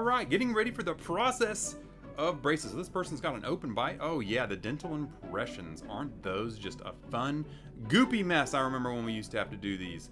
right, getting ready for the process of braces. So this person's got an open bite. Oh yeah, the dental impressions. Aren't those just a fun, goopy mess? I remember when we used to have to do these.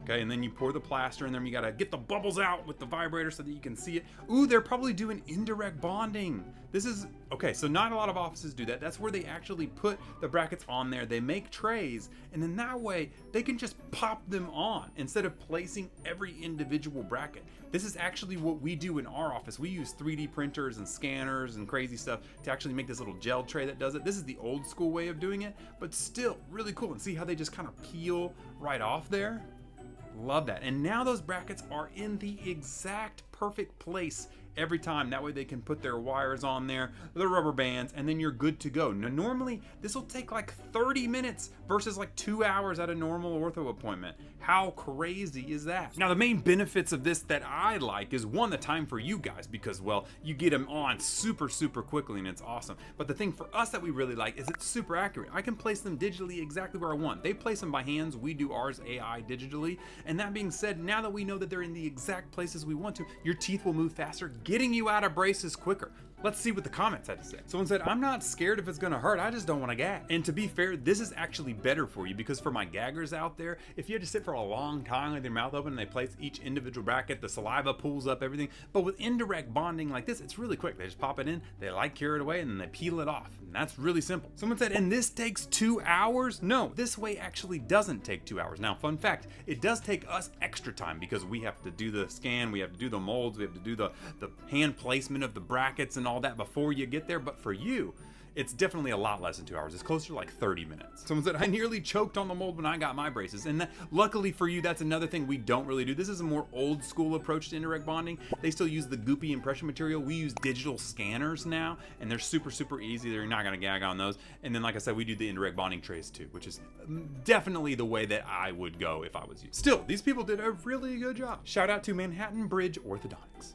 Okay, and then you pour the plaster in there and you gotta get the bubbles out with the vibrator so that you can see it. Ooh, they're probably doing indirect bonding. This is, okay, so not a lot of offices do that. That's where they actually put the brackets on there. They make trays, and then that way they can just pop them on instead of placing every individual bracket. This is actually what we do in our office. We use 3D printers and scanners and crazy stuff to actually make this little gel tray that does it. This is the old school way of doing it, but still really cool. And see how they just kind of peel right off there? Love that. And now those brackets are in the exact perfect place every time. That way they can put their wires on there, the rubber bands, and then you're good to go. Now normally this will take like 30 minutes versus like 2 hours at a normal ortho appointment. How crazy is that? Now the main benefits of this that I like is one, the time for you guys, because well, you get them on super quickly and it's awesome. But the thing for us that we really like is it's super accurate. I can place them digitally exactly where I want. They place them by hands, we do ours AI digitally. And that being said, now that we know that they're in the exact places we want to, your teeth will move faster, getting you out of braces quicker. Let's see what the comments had to say. Someone said, I'm not scared if it's gonna hurt, I just don't wanna gag. And to be fair, this is actually better for you because for my gaggers out there, if you had to sit for a long time with your mouth open and they place each individual bracket, the saliva pulls up everything. But with indirect bonding like this, it's really quick. They just pop it in, they light cure it away, and then they peel it off. And that's really simple. Someone said, and this takes 2 hours? No, this way actually doesn't take 2 hours. Now, fun fact, it does take us extra time because we have to do the scan, we have to do the molds, we have to do the hand placement of the brackets and all that before you get there. But for you, it's definitely a lot less than 2 hours. It's closer to like 30 minutes. Someone said, I nearly choked on the mold when I got my braces. And that, luckily for you, that's another thing we don't really do. This is a more old school approach to indirect bonding. They still use the goopy impression material. We use digital scanners now, and they're super easy. You're not gonna gag on those. And then, like I said, we do the indirect bonding trays too, which is definitely the way that I would go if I was you. Still, these people did a really good job. Shout out to Manhattan Bridge Orthodontics.